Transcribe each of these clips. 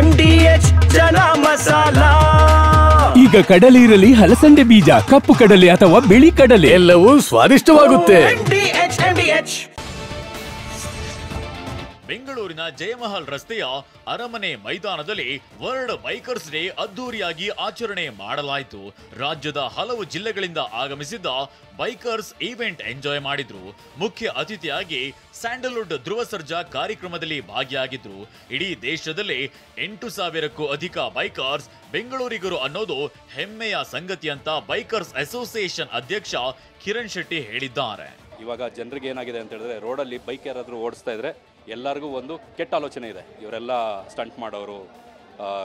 MDH ಜನ ಮಸಾಲ. ಈಗ ಕಡಲೆ ಇರಲಿ, ಹಲಸಂದೆ ಬೀಜ, ಕಪ್ಪು ಕಡಲೆ ಅಥವಾ ಬಿಳಿ ಕಡಲೆ, ಎಲ್ಲವೂ ಸ್ವಾದಿಷ್ಟವಾಗುತ್ತೆ. MDH. ಬೆಂಗಳೂರಿನ ಜಯಮಹಲ್ ರಸ್ತೆಯ ಅರಮನೆ ಮೈದಾನದಲ್ಲಿ ವರ್ಲ್ಡ್ ಬೈಕರ್ಸ್ ಡೇ ಅದ್ದೂರಿಯಾಗಿ ಆಚರಣೆ ಮಾಡಲಾಯಿತು. ರಾಜ್ಯದ ಹಲವು ಜಿಲ್ಲೆಗಳಿಂದ ಆಗಮಿಸಿದ್ದ ಬೈಕರ್ಸ್ ಈವೆಂಟ್ ಎಂಜಾಯ್ ಮಾಡಿದ್ರು. ಮುಖ್ಯ ಅತಿಥಿಯಾಗಿ ಸ್ಯಾಂಡಲ್ವುಡ್ ಧ್ರುವ ಸರ್ಜಾ ಕಾರ್ಯಕ್ರಮದಲ್ಲಿ ಭಾಗಿಯಾಗಿದ್ರು. ಇಡೀ ದೇಶದಲ್ಲಿ 8,000ಕ್ಕೂ ಅಧಿಕ ಬೈಕರ್ಸ್ ಬೆಂಗಳೂರಿಗರು ಅನ್ನೋದು ಹೆಮ್ಮೆಯ ಸಂಗತಿ ಅಂತ ಬೈಕರ್ಸ್ ಅಸೋಸಿಯೇಷನ್ ಅಧ್ಯಕ್ಷ ಕಿರಣ್ ಶೆಟ್ಟಿ ಹೇಳಿದ್ದಾರೆ. ಇವಾಗ ಜನರಿಗೆ ಏನಾಗಿದೆ ಅಂತ ಹೇಳಿದ್ರೆ, ರೋಡಲ್ಲಿ ಬೈಕ್ ಯಾರಾದರೂ ಓಡಿಸ್ತಾ ಇದ್ರೆ ಎಲ್ಲರಿಗೂ ಒಂದು ಕೆಟ್ಟ ಆಲೋಚನೆ ಇದೆ, ಇವರೆಲ್ಲ ಸ್ಟಂಟ್ ಮಾಡೋರು,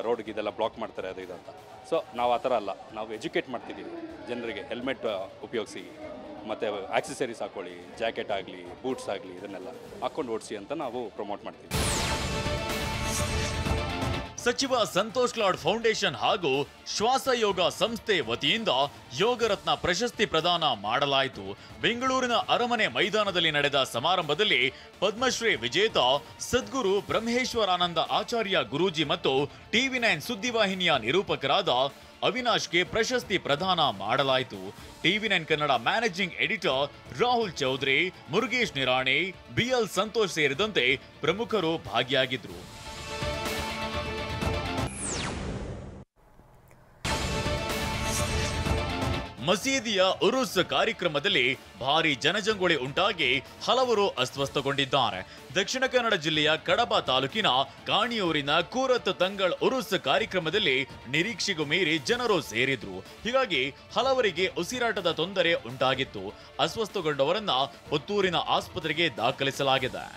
ರೋಡ್ಗೆ ಇದೆಲ್ಲ ಬ್ಲಾಕ್ ಮಾಡ್ತಾರೆ ಅದು ಇದು ಅಂತ. ಸೊ ನಾವು ಆ ಥರ ಅಲ್ಲ, ನಾವು ಎಜುಕೇಟ್ ಮಾಡ್ತಿದ್ದೀವಿ ಜನರಿಗೆ. ಹೆಲ್ಮೆಟ್ ಉಪಯೋಗಿಸಿ, ಮತ್ತು ಆಕ್ಸೆಸರೀಸ್ ಹಾಕ್ಕೊಳ್ಳಿ, ಜಾಕೆಟ್ ಆಗಲಿ, ಬೂಟ್ಸ್ ಆಗಲಿ, ಇದನ್ನೆಲ್ಲ ಹಾಕ್ಕೊಂಡು ಓಡಿಸಿ ಅಂತ ನಾವು ಪ್ರಮೋಟ್ ಮಾಡ್ತೀವಿ. ಸಚಿವ ಸಂತೋಷ್ ಲಾಡ್ ಫೌಂಡೇಶನ್ ಹಾಗೂ ಶ್ವಾಸ ಯೋಗ ಸಂಸ್ಥೆ ವತಿಯಿಂದ ಯೋಗರತ್ನ ಪ್ರಶಸ್ತಿ ಪ್ರದಾನ ಮಾಡಲಾಯಿತು. ಬೆಂಗಳೂರಿನ ಅರಮನೆ ಮೈದಾನದಲ್ಲಿ ನಡೆದ ಸಮಾರಂಭದಲ್ಲಿ ಪದ್ಮಶ್ರೀ ವಿಜೇತ ಸದ್ಗುರು ಬ್ರಹ್ಮೇಶ್ವರಾನಂದ ಆಚಾರ್ಯ ಗುರೂಜಿ ಮತ್ತು TV9 ಸುದ್ದಿವಾಹಿನಿಯ ನಿರೂಪಕರಾದ ಅವಿನಾಶ್ಗೆ ಪ್ರಶಸ್ತಿ ಪ್ರದಾನ ಮಾಡಲಾಯಿತು. TV9 Kannada managing editor Rahul Chaudhary, Murugesh Nirani, BL Santosh ಸೇರಿದಂತೆ ಪ್ರಮುಖರು ಭಾಗಿಯಾಗಿದ್ರು. ಮಸೀದಿಯ ಉರುಸ್ ಕಾರ್ಯಕ್ರಮದಲ್ಲಿ ಭಾರಿ ಜನಜಂಗುಳಿ ಉಂಟಾಗಿ ಹಲವರು ಅಸ್ವಸ್ಥಗೊಂಡಿದ್ದಾರೆ. ದಕ್ಷಿಣ ಕನ್ನಡ ಜಿಲ್ಲೆಯ ಕಡಬ ತಾಲೂಕಿನ ಕಾಣಿಯೂರಿನ ಕೂರತ್ ತಂಗಳ್ ಉರುಸ್ ಕಾರ್ಯಕ್ರಮದಲ್ಲಿ ನಿರೀಕ್ಷೆಗೂ ಮೀರಿ ಜನರು ಸೇರಿದ್ರು. ಹೀಗಾಗಿ ಹಲವರಿಗೆ ಉಸಿರಾಟದ ತೊಂದರೆ ಉಂಟಾಗಿತ್ತು. ಅಸ್ವಸ್ಥಗೊಂಡವರನ್ನ ಪುತ್ತೂರಿನ ಆಸ್ಪತ್ರೆಗೆ ದಾಖಲಿಸಲಾಗಿದೆ.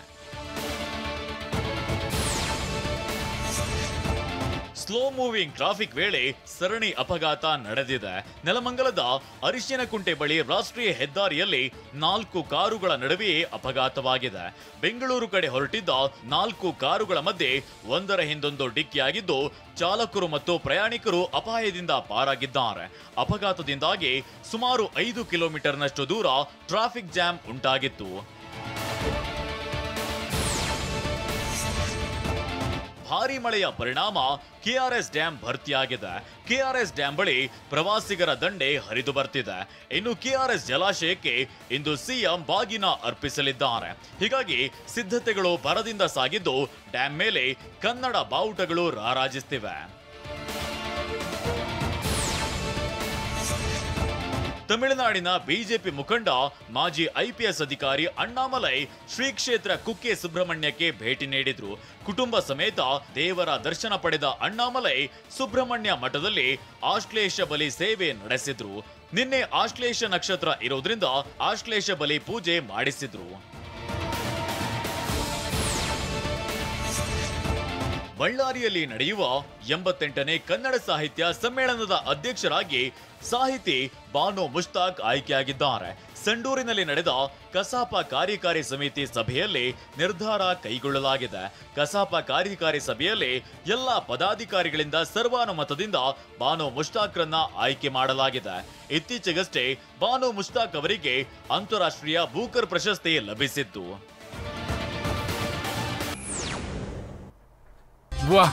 ಸ್ಲೋ ಮೂವಿಂಗ್ ಟ್ರಾಫಿಕ್ ವೇಳೆ ಸರಣಿ ಅಪಘಾತ ನಡೆದಿದೆ. ನೆಲಮಂಗಲದ ಅರಿಶಿನಕುಂಟೆ ಬಳಿ ರಾಷ್ಟ್ರೀಯ ಹೆದ್ದಾರಿಯಲ್ಲಿ 4 ಕಾರುಗಳ ನಡುವೆಯೇ ಅಪಘಾತವಾಗಿದೆ. ಬೆಂಗಳೂರು ಕಡೆ ಹೊರಟಿದ್ದ 4 ಕಾರುಗಳ ಮಧ್ಯೆ ಒಂದರ ಹಿಂದೊಂದು ಡಿಕ್ಕಿಯಾಗಿದ್ದು ಚಾಲಕರು ಮತ್ತು ಪ್ರಯಾಣಿಕರು ಅಪಾಯದಿಂದ ಪಾರಾಗಿದ್ದಾರೆ. ಅಪಘಾತದಿಂದಾಗಿ ಸುಮಾರು 5 ಕಿಲೋಮೀಟರ್ನಷ್ಟು ದೂರ ಟ್ರಾಫಿಕ್ ಜಾಮ್ ಉಂಟಾಗಿತ್ತು. ಭಾರಿ ಮಳೆಯ ಪರಿಣಾಮ KRS ಡ್ಯಾಂ ಭರ್ತಿಯಾಗಿದೆ. KRS ಡ್ಯಾಂ ಬಳಿ ಪ್ರವಾಸಿಗರ ದಂಡೆ ಹರಿದು ಬರ್ತಿದೆ. ಇನ್ನು KRS ಜಲಾಶಯಕ್ಕೆ ಇಂದು CM ಬಾಗಿನ ಅರ್ಪಿಸಲಿದ್ದಾರೆ. ಹೀಗಾಗಿ ಸಿದ್ಧತೆಗಳು ಭರದಿಂದ ಸಾಗಿದ್ದು ಡ್ಯಾಂ ಮೇಲೆ ಕನ್ನಡ ಬಾವುಟಗಳು ರಾರಾಜಿಸುತ್ತಿವೆ. ತಮಿಳುನಾಡಿನ ಬಿಜೆಪಿ ಮುಖಂಡ ಮಾಜಿ IPS ಅಧಿಕಾರಿ ಅಣ್ಣಾಮಲೈ ಶ್ರೀ ಕ್ಷೇತ್ರ ಕುಕ್ಕೆ ಸುಬ್ರಹ್ಮಣ್ಯಕ್ಕೆ ಭೇಟಿ ನೀಡಿದ್ರು. ಕುಟುಂಬ ಸಮೇತ ದೇವರ ದರ್ಶನ ಪಡೆದ ಅಣ್ಣಾಮಲೈ ಸುಬ್ರಹ್ಮಣ್ಯ ಮಠದಲ್ಲಿ ಆಶ್ಲೇಷ ಬಲಿ ಸೇವೆ ನಡೆಸಿದ್ರು. ನಿನ್ನೆ ಆಶ್ಲೇಷ ನಕ್ಷತ್ರ ಇರೋದ್ರಿಂದ ಆಶ್ಲೇಷ ಬಲಿ ಪೂಜೆ ಮಾಡಿಸಿದ್ರು. ಬಳ್ಳಾರಿಯಲ್ಲಿ ನಡೆಯುವ 88ನೇ ಕನ್ನಡ ಸಾಹಿತ್ಯ ಸಮ್ಮೇಳನದ ಅಧ್ಯಕ್ಷರಾಗಿ ಸಾಹಿತಿ ಬಾನು ಮುಷ್ತಾಕ್ ಆಯ್ಕೆಯಾಗಿದ್ದಾರೆ. ಸಂಡೂರಿನಲ್ಲಿ ನಡೆದ ಕಸಾಪ ಕಾರ್ಯಕಾರಿ ಸಮಿತಿ ಸಭೆಯಲ್ಲಿ ನಿರ್ಧಾರ ಕೈಗೊಳ್ಳಲಾಗಿದೆ. ಕಸಾಪ ಕಾರ್ಯಕಾರಿ ಸಭೆಯಲ್ಲಿ ಎಲ್ಲ ಪದಾಧಿಕಾರಿಗಳಿಂದ ಸರ್ವಾನುಮತದಿಂದ ಬಾನು ಮುಷ್ತಾಕ್ರನ್ನ ಆಯ್ಕೆ ಮಾಡಲಾಗಿದೆ. ಇತ್ತೀಚೆಗಷ್ಟೇ ಬಾನು ಮುಷ್ತಾಕ್ ಅವರಿಗೆ ಅಂತಾರಾಷ್ಟ್ರೀಯ ಬೂಕರ್ ಪ್ರಶಸ್ತಿ ಲಭಿಸಿತ್ತು. ವಾಹ್,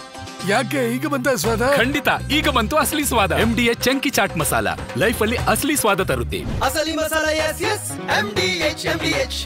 ಯಾಕೆ ಈಗ ಬಂತ ಸ್ವಾದ? ಖಂಡಿತ ಈಗ ಬಂತು ಅಸಲಿ ಸ್ವಾದ. MDH chunky chaat masala life ಅಲ್ಲಿ ಅಸಲಿ ಸ್ವಾದ ತರುತ್ತೆ. ಅಸಲಿ ಮಸಾಲ, yes, MDH.